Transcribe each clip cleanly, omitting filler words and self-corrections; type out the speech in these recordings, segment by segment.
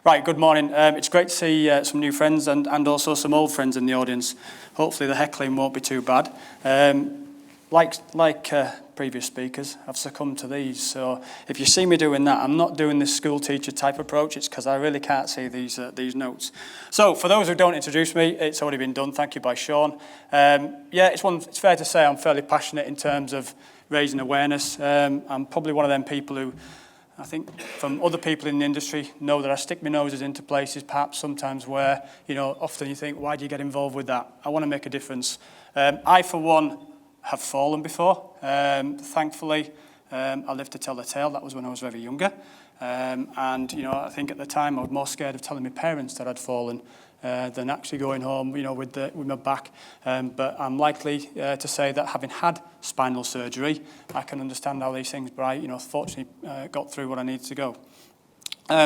Right, good morning. It's great to see some new friends and also some old friends in the audience. Hopefully the heckling won't be too bad. Like previous speakers, I've succumbed to these. So if you see me doing that, I'm not doing this school teacher type approach. It's because I really can't see these notes. So for those who don't introduce me, it's already been done. Thank you by Sean. It's fair to say I'm fairly passionate in terms of raising awareness. I'm probably one of them people who, I think from other people in the industry, know that I stick my noses into places perhaps sometimes where, often you think, why do you get involved with that? I want to make a difference. I, for one, have fallen before. Thankfully, I lived to tell the tale. That was when I was very younger. I think at the time I was more scared of telling my parents that I'd fallen than actually going home, with my back. But I'm likely to say that having had spinal surgery, I can understand how these things, but I, fortunately got through what I needed to go.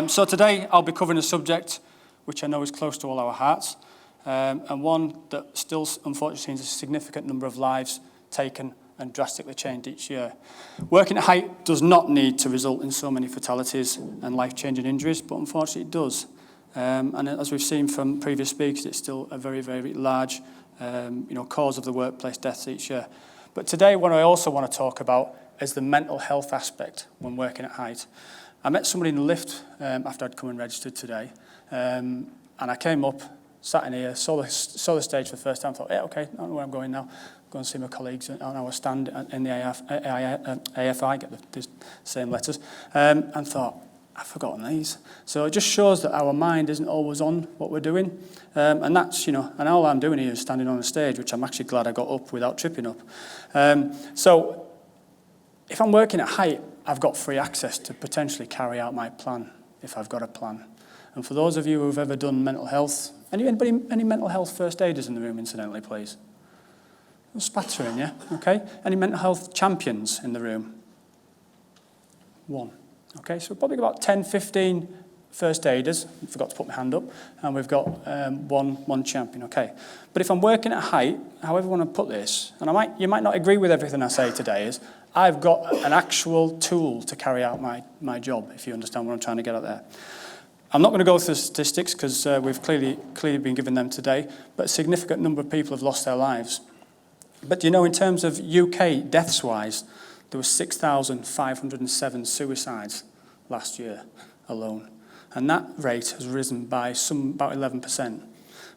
So today I'll be covering a subject which I know is close to all our hearts, and one that still, unfortunately, sees a significant number of lives taken and drastically changed each year. Working at height does not need to result in so many fatalities and life-changing injuries, but unfortunately it does. And as we've seen from previous speakers, it's still a very, very large cause of the workplace deaths each year. But today what I also want to talk about is the mental health aspect when working at height. I met somebody in the lift after I'd come and registered today, and I came up, sat in here, saw the stage for the first time, thought, yeah, okay, I know where I'm going now. Go and see my colleagues on our stand in the AIF, get the same letters, and thought, I've forgotten these. So it just shows that our mind isn't always on what we're doing. And that's, and all I'm doing here is standing on a stage, which I'm actually glad I got up without tripping up. So if I'm working at height, I've got free access to potentially carry out my plan, if I've got a plan. And for those of you who've ever done mental health, any mental health first aiders in the room, incidentally, please? No spattering, yeah? Okay. Any mental health champions in the room? One. Okay, so we've probably got about 10, 15 first aiders. I forgot to put my hand up. And we've got one champion, okay. But if I'm working at height, however I want to put this, and you might not agree with everything I say today, is I've got an actual tool to carry out my job, if you understand what I'm trying to get at there. I'm not going to go through the statistics because we've clearly been given them today, but a significant number of people have lost their lives. But in terms of UK deaths-wise, there were 6,507 suicides last year alone. And that rate has risen by about 11%.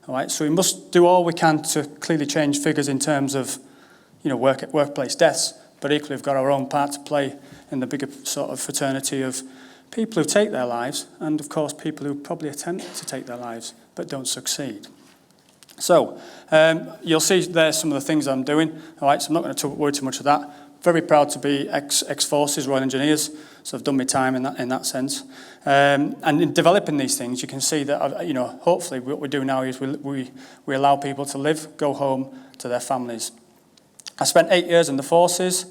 All right, so we must do all we can to clearly change figures in terms of, workplace deaths, but equally we've got our own part to play in the bigger sort of fraternity of people who take their lives and, of course, people who probably attempt to take their lives but don't succeed. So you'll see there's some of the things I'm doing. All right, so I'm not going to worry too much of that. Very proud to be ex-forces, Royal Engineers, so I've done my time in that sense. And in developing these things, you can see that, hopefully what we do now is we allow people to live, go home to their families. I spent 8 years in the forces.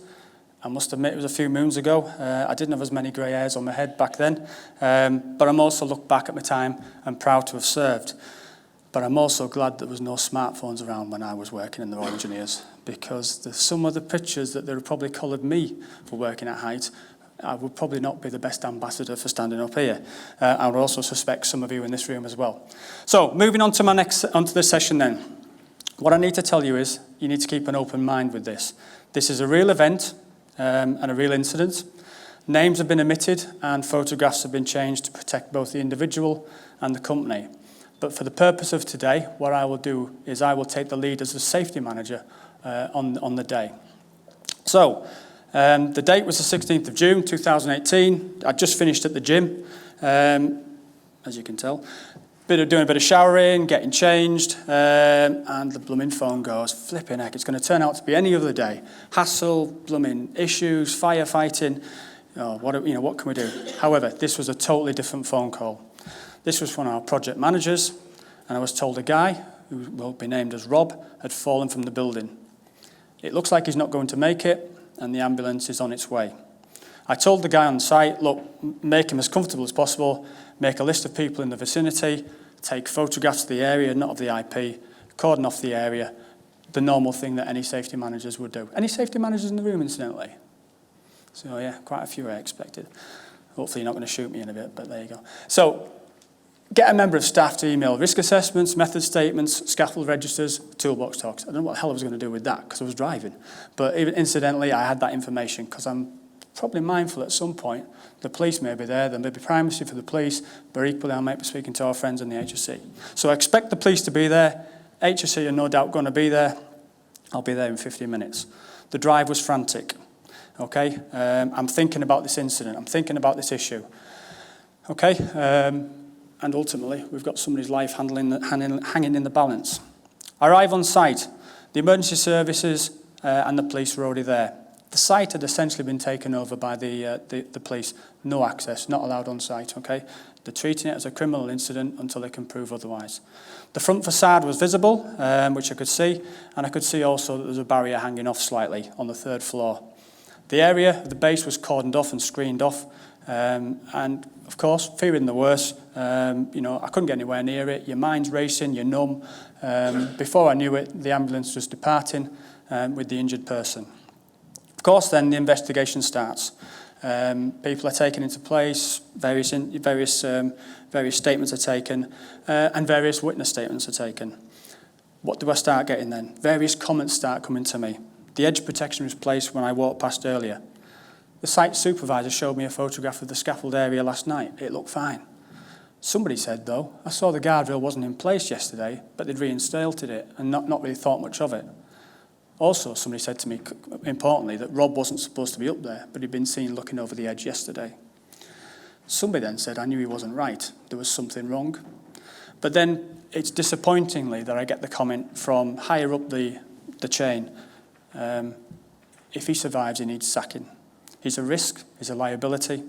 I must admit it was a few moons ago. I didn't have as many grey hairs on my head back then, but I'm also look back at my time and proud to have served. But I'm also glad there was no smartphones around when I was working in the Royal Engineers, because some of the pictures that they would probably collared me for working at height, I would probably not be the best ambassador for standing up here. I would also suspect some of you in this room as well. So moving on to onto this session then. What I need to tell you is you need to keep an open mind with this. This is a real event and a real incident. Names have been omitted and photographs have been changed to protect both the individual and the company. But for the purpose of today, what I will do is I will take the lead as the safety manager on the day. So, the date was the 16th of June, 2018. I just finished at the gym, as you can tell. Doing a bit of showering, getting changed, and the blooming phone goes, flipping heck, it's going to turn out to be any other day. Hassle, blooming issues, firefighting, what can we do? However, this was a totally different phone call. This was from our project managers, and I was told a guy, who will be named as Rob, had fallen from the building. It looks like he's not going to make it, and the ambulance is on its way. I told the guy on site, look, make him as comfortable as possible, make a list of people in the vicinity, take photographs of the area, not of the IP, cordon off the area, the normal thing that any safety managers would do. Any safety managers in the room, incidentally? So yeah, quite a few I expected. Hopefully you're not going to shoot me in a bit, but there you go. So Get a member of staff to email risk assessments, method statements, scaffold registers, toolbox talks. I don't know what the hell I was going to do with that because I was driving. But even incidentally, I had that information because I'm probably mindful at some point the police may be there may be primacy for the police, but equally I might be speaking to our friends in the HSE. So I expect the police to be there. HSE are no doubt going to be there. I'll be there in 15 minutes. The drive was frantic. Okay, I'm thinking about this incident. I'm thinking about this issue. Okay, and ultimately, we've got somebody's life hanging in the balance. I arrive on site. The emergency services and the police were already there. The site had essentially been taken over by the police. No access, not allowed on site, okay? They're treating it as a criminal incident until they can prove otherwise. The front facade was visible, which I could see, and I could see also that there was a barrier hanging off slightly on the 3rd floor. The area of the base was cordoned off and screened off, and of course, fearing the worst, I couldn't get anywhere near it. Your mind's racing, you're numb. Before I knew it, the ambulance was departing with the injured person. Of course, then the investigation starts. People are taken into place, various statements are taken, and various witness statements are taken. What do I start getting then? Various comments start coming to me. The edge protection was placed when I walked past earlier. The site supervisor showed me a photograph of the scaffold area last night. It looked fine. Somebody said, though, I saw the guardrail wasn't in place yesterday, but they'd reinstalled it and not really thought much of it. Also, somebody said to me, importantly, that Rob wasn't supposed to be up there, but he'd been seen looking over the edge yesterday. Somebody then said, I knew he wasn't right. There was something wrong. But then it's disappointingly that I get the comment from higher up the chain. If he survives, he needs sacking. He's a risk, he's a liability.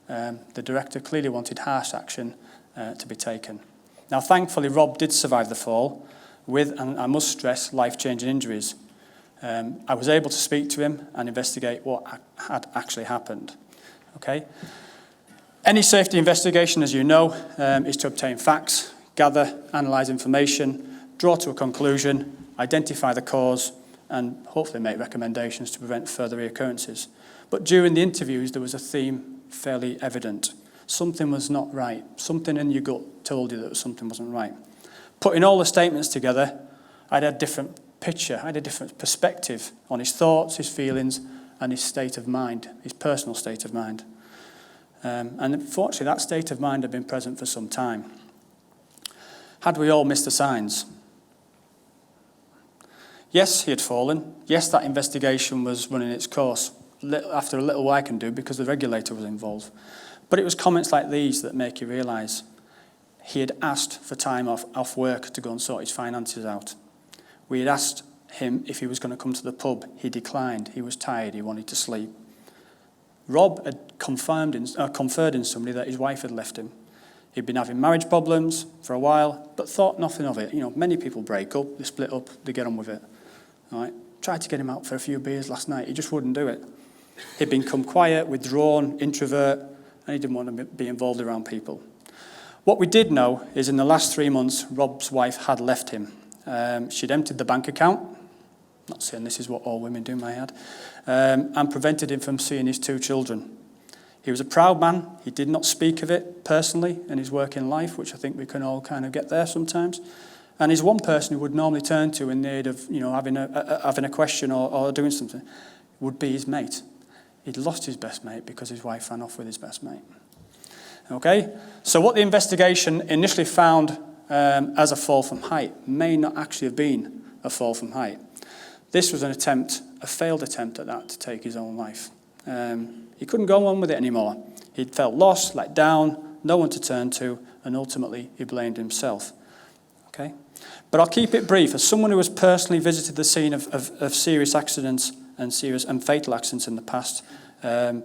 The director clearly wanted harsh action to be taken. Now, thankfully, Rob did survive the fall with, and I must stress, life-changing injuries. I was able to speak to him and investigate what had actually happened. Okay? Any safety investigation, as you know, is to obtain facts, gather, analyse information, draw to a conclusion, identify the cause, and hopefully make recommendations to prevent further reoccurrences. But during the interviews, there was a theme fairly evident. Something was not right. Something in your gut told you that something wasn't right. Putting all the statements together, I had a different picture, I had a different perspective on his thoughts, his feelings, and his state of mind, his personal state of mind. And unfortunately, that state of mind had been present for some time. Had we all missed the signs? Yes, he had fallen. Yes, that investigation was running its course. After a little while I can do because the regulator was involved. But it was comments like these that make you realise he had asked for time off work to go and sort his finances out. We had asked him if he was going to come to the pub. He declined. He was tired. He wanted to sleep. Rob had conferred in somebody that his wife had left him. He'd been having marriage problems for a while, but thought nothing of it. You know, many people break up, they split up, they get on with it. All right? Tried to get him out for a few beers last night. He just wouldn't do it. He'd become quiet, withdrawn, introvert, and he didn't want to be involved around people. What we did know is in the last 3 months, Rob's wife had left him. She'd emptied the bank account, not saying this is what all women do, may I add, and prevented him from seeing his 2 children. He was a proud man. He did not speak of it personally in his working life, which I think we can all kind of get there sometimes. And he's one person who would normally turn to in need of, having a question or doing something, would be his mate. He'd lost his best mate because his wife ran off with his best mate. Okay? So what the investigation initially found as a fall from height may not actually have been a fall from height. This was a failed attempt at that, to take his own life. He couldn't go on with it anymore. He'd felt lost, let down, no one to turn to, and ultimately he blamed himself. Okay? But I'll keep it brief. As someone who has personally visited the scene of serious accidents and fatal accidents in the past,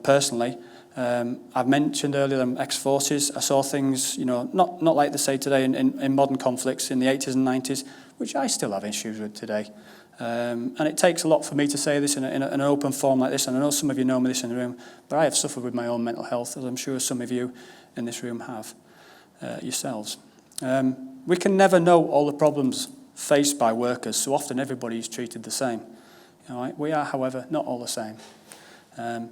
personally, I've mentioned earlier I'm ex-forces. I saw things, not like they say today in modern conflicts in the 80s and 90s, which I still have issues with today. And it takes a lot for me to say this in an open forum like this, and I know some of you know me this in the room, but I have suffered with my own mental health, as I'm sure some of you in this room have yourselves. We can never know all the problems faced by workers, so often everybody is treated the same. We are, however, not all the same.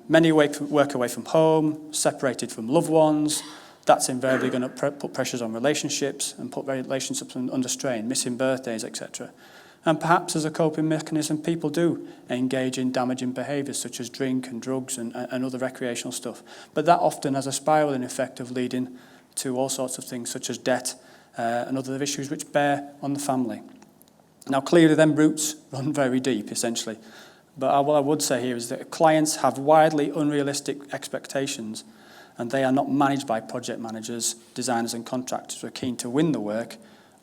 Many work away from home, separated from loved ones. That's invariably going to put pressures on relationships and put relationships under strain, missing birthdays, etc. And perhaps as a coping mechanism, people do engage in damaging behaviours such as drink and drugs and other recreational stuff. But that often has a spiralling effect of leading to all sorts of things such as debt and other issues which bear on the family. Now, clearly, them roots run very deep, essentially. But what I would say here is that clients have widely unrealistic expectations, and they are not managed by project managers, designers and contractors who are keen to win the work.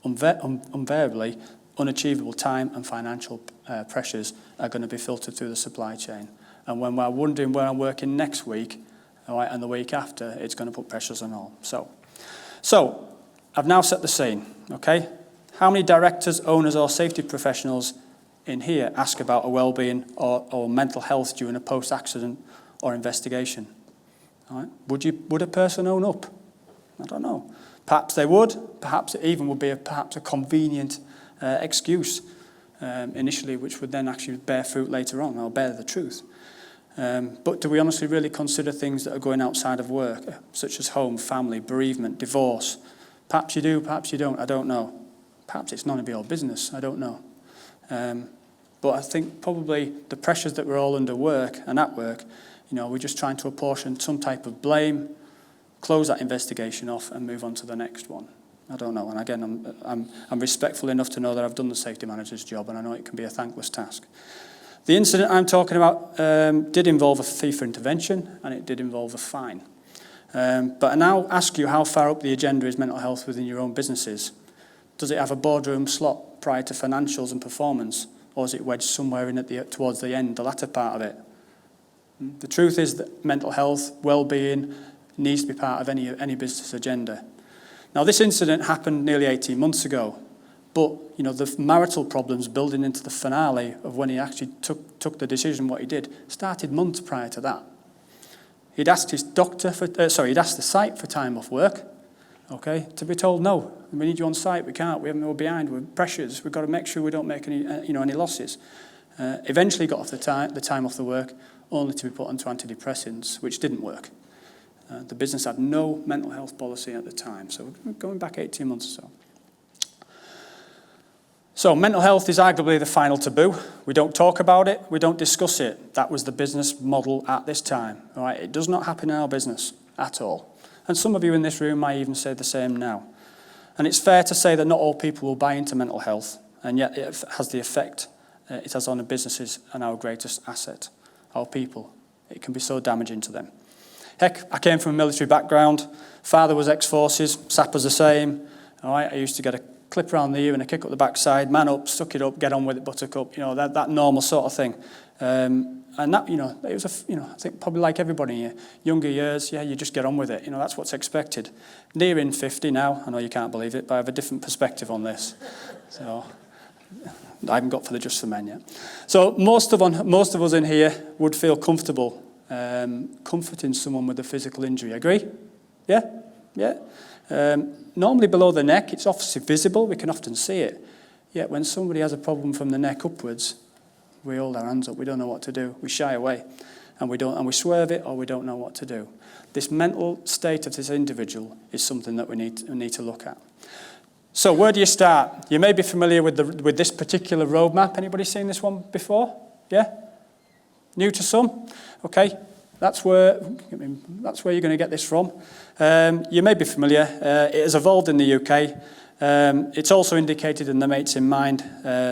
Invariably, unachievable time and financial pressures are going to be filtered through the supply chain. And when we're wondering where I'm working next week, all right, and the week after, it's going to put pressures on all. So I've now set the scene, okay? How many directors, owners or safety professionals in here ask about a well-being or mental health during a post-accident or investigation? All right? Would a person own up? I don't know. Perhaps they would. Perhaps it even would be a convenient excuse initially, which would then actually bear fruit later on, or bear the truth. But do we honestly really consider things that are going outside of work, such as home, family, bereavement, divorce? Perhaps you do, perhaps you don't, I don't know. Perhaps it's none of your business, I don't know. But I think probably the pressures that we're all under work and at work, we're just trying to apportion some type of blame, close that investigation off and move on to the next one. I don't know. And again, I'm respectful enough to know that I've done the safety manager's job, and I know it can be a thankless task. The incident I'm talking about did involve a fee for intervention, and it did involve a fine. But I now ask you, how far up the agenda is mental health within your own businesses? Does it have a boardroom slot prior to financials and performance, or is it wedged somewhere in towards the end, the latter part of it? The truth is that mental health, well-being, needs to be part of any business agenda. Now, this incident happened nearly 18 months ago, but the marital problems building into the finale of when he actually took the decision, what he did, started months prior to that. He'd asked his he'd asked the site for time off work, okay, to be told, no, we need you on site, we can't, we're behind, we're pressures, we've got to make sure we don't make any losses. Eventually got off the time off the work, only to be put onto antidepressants, which didn't work. The business had no mental health policy at the time, so we're going back 18 months or so. So mental health is arguably the final taboo. We don't talk about it, we don't discuss it. That was the business model at this time. All right? It does not happen in our business at all. And some of you in this room might even say the same now. And it's fair to say that not all people will buy into mental health, and yet it has the effect it has on the businesses and our greatest asset, our people. It can be so damaging to them. Heck, I came from a military background. Father was ex-forces, sapper's the same. All right, I used to get a clip around the ear and a kick up the backside, man up, suck it up, get on with it, buttercup, that normal sort of thing. And that, it was I think probably like everybody in your younger years, you just get on with it. That's what's expected. Nearing 50 now, I know you can't believe it, but I have a different perspective on this. So I haven't got for the just for men yet. So most of us in here would feel comfortable comforting someone with a physical injury. Agree? Yeah? Yeah? Normally below the neck, it's obviously visible, we can often see it. Yet when somebody has a problem from the neck upwards, we hold our hands up, we don't know what to do, we shy away, and we swerve it, or we don't know what to do. This mental state of this individual is something that we need to look at. So where do you start? You may be familiar with this particular roadmap. Anybody seen this one before? Yeah? New to some? Okay. That's where you're going to get this from. You may be familiar. It has evolved in the UK. It's also indicated in the Mates in Mind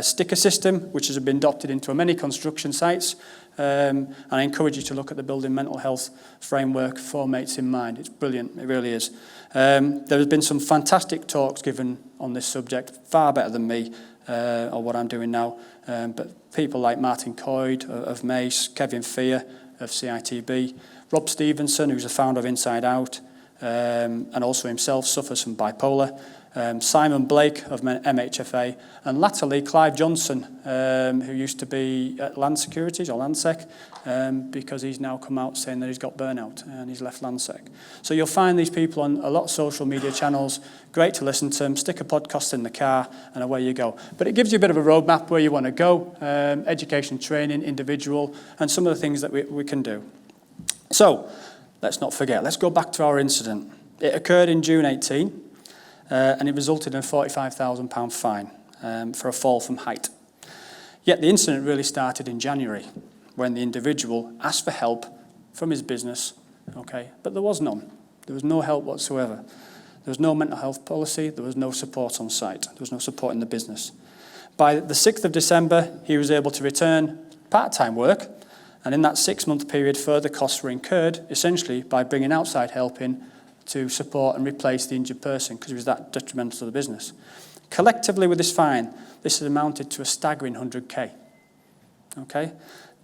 sticker system, which has been adopted into many construction sites. And I encourage you to look at the Building Mental Health framework for Mates in Mind. It's brilliant, it really is. There has been some fantastic talks given on this subject, far better than me, or what I'm doing now. But people like Martin Coyd of Mace, Kevin Fear of CITB, Rob Stevenson, who's the founder of Inside Out, and also himself suffers from bipolar, Simon Blake of MHFA, and latterly Clive Johnson, who used to be at Land Securities or Landsec, because he's now come out saying that he's got burnout and he's left Landsec. So you'll find these people on a lot of social media channels. Great to listen to them. Stick a podcast in the car and away you go. But it gives you a bit of a roadmap where you want to go, education, training, individual, and some of the things that we can do. So let's not forget. Let's go back to our incident. It occurred in June 18, and it resulted in a £45,000 fine for a fall from height. Yet the incident really started in January, when the individual asked for help from his business, okay, but there was none. There was no help whatsoever. There was no mental health policy. There was no support on site. There was no support in the business. By the 6th of December, he was able to return part-time work, and in that 6-month period, further costs were incurred, essentially by bringing outside help in to support and replace the injured person, because it was that detrimental to the business. Collectively, with this fine, this has amounted to a staggering 100k. Okay?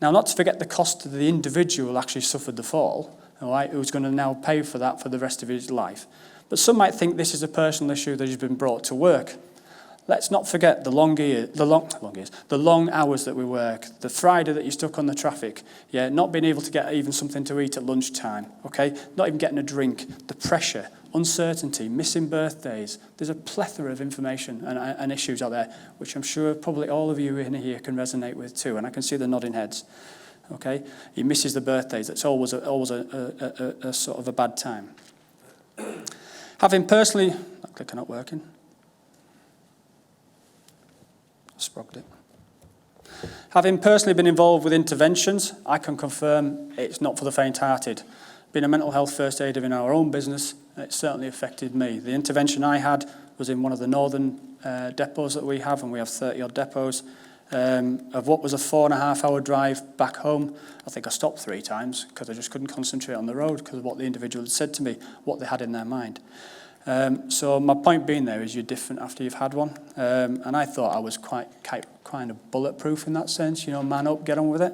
Now, not to forget the cost to the individual who actually suffered the fall, all right, who's going to now pay for that for the rest of his life. But some might think this is a personal issue that has been brought to work. Let's not forget the long hours that we work, the Friday that you're stuck on the traffic, yeah, not being able to get even something to eat at lunchtime, okay, not even getting a drink, the pressure, uncertainty, missing birthdays. There's a plethora of information and issues out there, which I'm sure probably all of you in here can resonate with too, and I can see the nodding heads. Okay, he misses the birthdays. It's always a sort of a bad time. Having personally, that clicker not working. Sprogged it. Having personally been involved with interventions, I can confirm it's not for the faint-hearted. Being a mental health first aider in our own business, it certainly affected me. The intervention I had was in one of the northern depots that we have, and we have 30-odd depots. Of what was a 4.5-hour drive back home, I think I stopped 3 times because I just couldn't concentrate on the road because of what the individual had said to me, what they had in their mind. So my point being there is you're different after you've had one. And I thought I was quite kind of bulletproof in that sense, you know, man up, get on with it.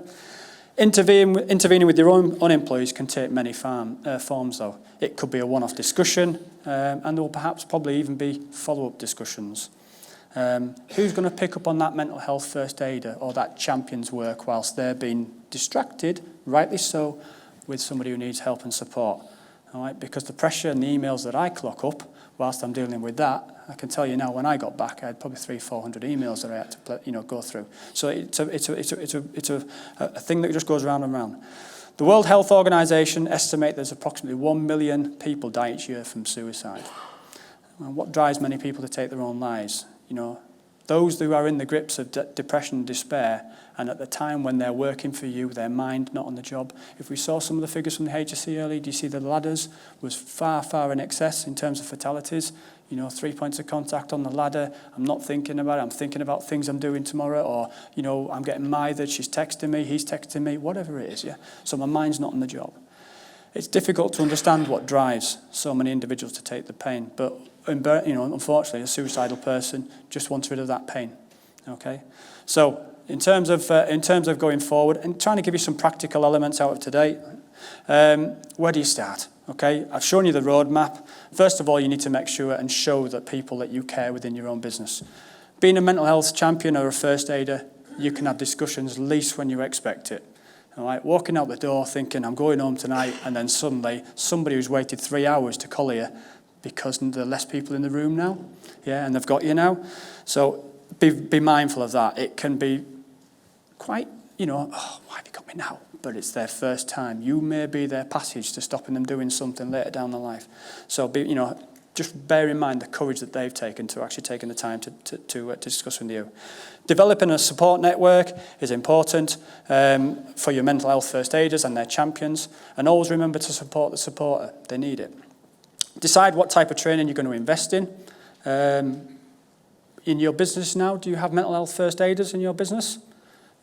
Intervening with your own employees can take many forms, though. It could be a one-off discussion, and there will perhaps probably even be follow-up discussions. Who's going to pick up on that mental health first aider or that champion's work whilst they're being distracted, rightly so, with somebody who needs help and support? All right, because the pressure and the emails that I clock up whilst I'm dealing with that, I can tell you now when I got back I had probably 300-400 emails that I had to go through. So it's a thing that just goes round and round. The World Health Organization estimate there's approximately 1 million people die each year from suicide. And what drives many people to take their own lives? You know, those who are in the grips of depression and despair, and at the time when they're working for you, their mind not on the job. If we saw some of the figures from the HSE earlier, do you see the ladders was far, far in excess in terms of fatalities? You know, 3 points of contact on the ladder. I'm not thinking about it. I'm thinking about things I'm doing tomorrow, or, you know, I'm getting mithered. She's texting me. He's texting me. Whatever it is, yeah. So my mind's not on the job. It's difficult to understand what drives so many individuals to take the pain, but you know, unfortunately, a suicidal person just wants rid of that pain. Okay, so in terms of going forward and trying to give you some practical elements out of today, where do you start? Okay, I've shown you the roadmap. First of all, you need to make sure and show that people that you care within your own business. Being a mental health champion or a first aider, you can have discussions least when you expect it. All right, walking out the door thinking I'm going home tonight, and then suddenly somebody who's waited 3 hours to call you because there are less people in the room now, yeah, and they've got you now. So be mindful of that. It can be quite, you know, oh, why have you got me now? But it's their first time. You may be their passage to stopping them doing something later down the life. So you know, just bear in mind the courage that they've taken to actually taking the time to discuss with you. Developing a support network is important for your mental health first aiders and their champions, and always remember to support the supporter. They need it. Decide what type of training you're going to invest in. In your business now, do you have mental health first aiders in your business?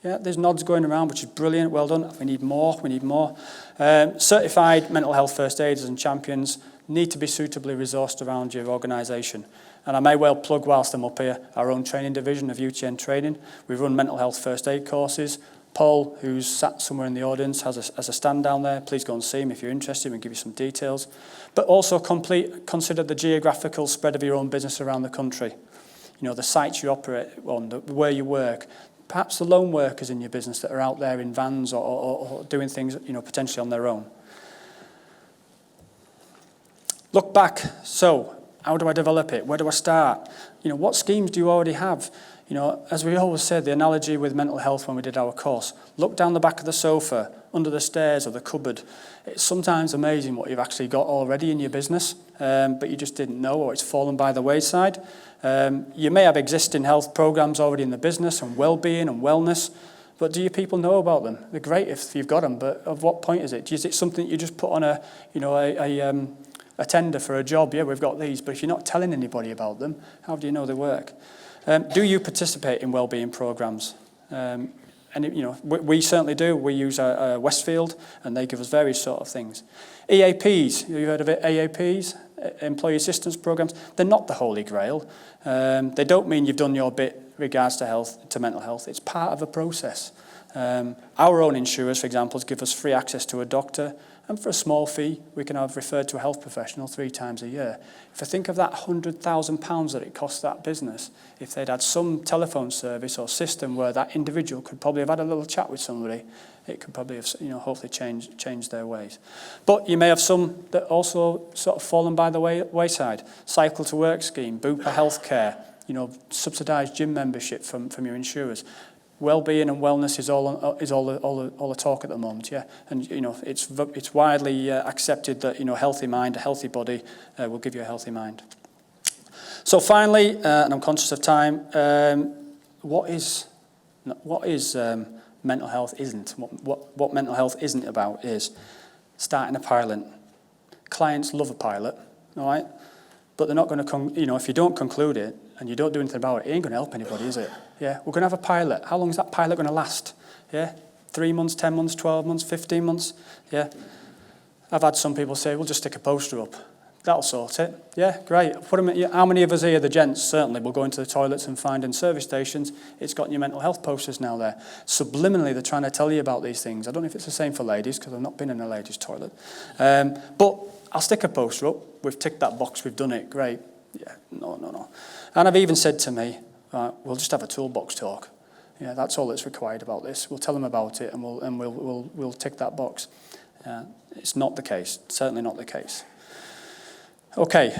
Yeah, there's nods going around, which is brilliant. Well done. We need more. We need more. Certified mental health first aiders and champions need to be suitably resourced around your organisation. And I may well plug, whilst I'm up here, our own training division of UTN Training. We run mental health first aid courses. Paul, who's sat somewhere in the audience, has a stand down there. Please go and see him if you're interested. We'll give you some details. But also consider the geographical spread of your own business around the country. You know, the sites you operate on, where you work. Perhaps the lone workers in your business that are out there in vans or doing things, you know, potentially on their own. Look back. So, how do I develop it? Where do I start? You know, what schemes do you already have? You know, as we always said, the analogy with mental health when we did our course, look down the back of the sofa, under the stairs or the cupboard. It's sometimes amazing what you've actually got already in your business, but you just didn't know, or it's fallen by the wayside. You may have existing health programs already in the business and well-being and wellness, but do your people know about them? They're great if you've got them, but at what point is it? Is it something you just put on a tender for a job? Yeah, we've got these, but if you're not telling anybody about them, how do you know they work? Do you participate in well-being programs? And you know, we certainly do. We use Westfield, and they give us various sort of things. EAPs, have you heard of it? EAPs, employee assistance programs. They're not the holy grail. They don't mean you've done your bit regards to mental health. It's part of a process. Our own insurers, for example, give us free access to a doctor, and for a small fee, we can have referred to a health professional 3 times a year. If I think of that £100,000 that it costs that business, if they'd had some telephone service or system where that individual could probably have had a little chat with somebody, it could probably have, you know, hopefully change their ways. But you may have some that also sort of fallen by the wayside. Cycle to work scheme, Bupa healthcare, you know, subsidised gym membership from your insurers. Well-being and wellness is all the talk at the moment, yeah. And you know, it's widely accepted that, you know, a healthy mind, a healthy body will give you a healthy mind. So finally, and I'm conscious of time, what is mental health isn't? What mental health isn't about is starting a pilot. Clients love a pilot, all right, but they're not going to, you know, if you don't conclude it and you don't do anything about it, it ain't going to help anybody, is it? Yeah, we're going to have a pilot. How long is that pilot going to last? Yeah, 3 months, 10 months, 12 months, 15 months? Yeah. I've had some people say, we'll just stick a poster up. That'll sort it. Yeah, great. Put them in, how many of us here, the gents, certainly, will go into the toilets and find in service stations, it's got your mental health posters now there. Subliminally, they're trying to tell you about these things. I don't know if it's the same for ladies, because I've not been in a ladies' toilet. But I'll stick a poster up. We've ticked that box. We've done it. Great. Yeah, no. And I've even said to me, we'll just have a toolbox talk. Yeah, that's all that's required about this. We'll tell them about it, and we'll tick that box. It's not the case. Certainly not the case. Okay,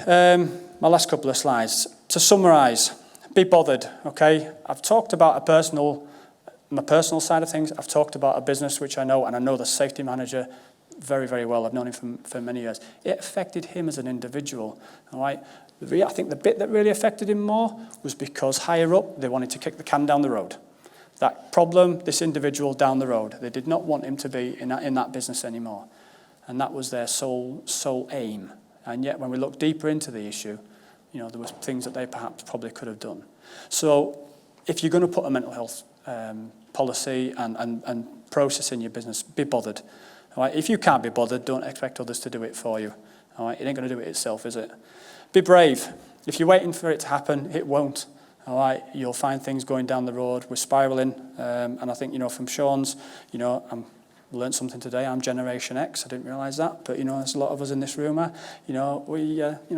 my last couple of slides. To summarise, be bothered. Okay, I've talked about my personal side of things. I've talked about a business which I know, and I know the safety manager very, very well. I've known him for many years. It affected him as an individual. All right. I think the bit that really affected him more was because higher up, they wanted to kick the can down the road. That problem, this individual down the road, they did not want him to be in that business anymore. And that was their sole aim. And yet, when we look deeper into the issue, you know, there was things that they probably could have done. So, if you're going to put a mental health policy and process in your business, be bothered. All right? If you can't be bothered, don't expect others to do it for you. All right? It ain't going to do it itself, is it? Be brave. If you're waiting for it to happen, it won't. All right, you'll find things going down the road. We're spiralling, and I think, you know, from Sean's, you know, learned something today. I'm Generation X. I didn't realise that, but you know, there's a lot of us in this room. You know,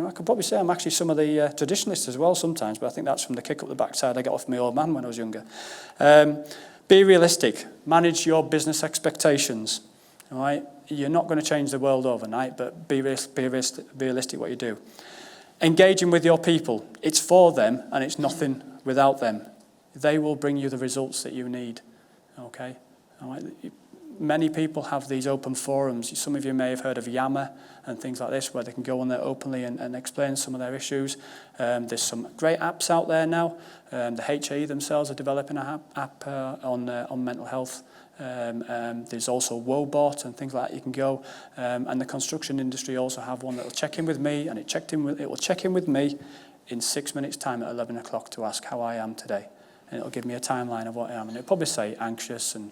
I could probably say I'm actually some of the traditionalists as well sometimes, but I think that's from the kick up the backside I got off my old man when I was younger. Be realistic. Manage your business expectations. All right, you're not going to change the world overnight, but be realistic what you do. Engaging with your people. It's for them, and it's nothing without them. They will bring you the results that you need. Okay? All right? Many people have these open forums. Some of you may have heard of Yammer and things like this, where they can go on there openly and explain some of their issues. There's some great apps out there now. The HAE themselves are developing an app on mental health. There's also Wobot and things like that you can go. And the construction industry also have one that will check in with me, and it will check in with me in 6 minutes' time at 11 o'clock to ask how I am today. And it'll give me a timeline of what I am. And it'll probably say anxious and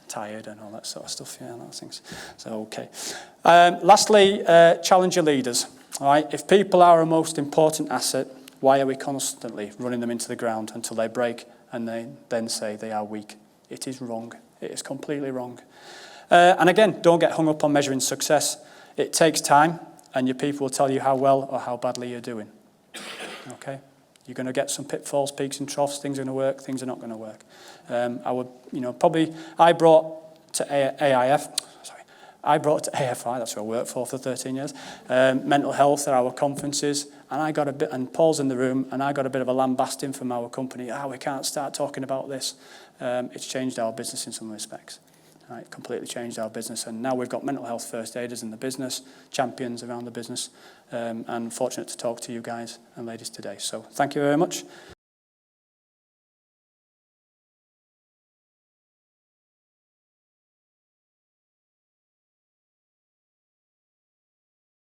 tired and all that sort of stuff, yeah, those things. So, okay. Lastly, challenge your leaders. All right? If people are our most important asset, why are we constantly running them into the ground until they break and they then say they are weak? It is wrong. It is completely wrong. And again, don't get hung up on measuring success. It takes time, and your people will tell you how well or how badly you're doing. Okay? You're going to get some pitfalls, peaks and troughs. Things are going to work, things are not going to work. I brought to AIF, I brought to AFI, that's who I worked for 13 years, mental health at our conferences, and I got a bit, and Paul's in the room, and I got a bit of a lambasting from our company. We can't start talking about this. It's changed our business in some respects. Right, completely changed our business, and now we've got mental health first aiders in the business, champions around the business, and fortunate to talk to you guys and ladies today. So thank you very much.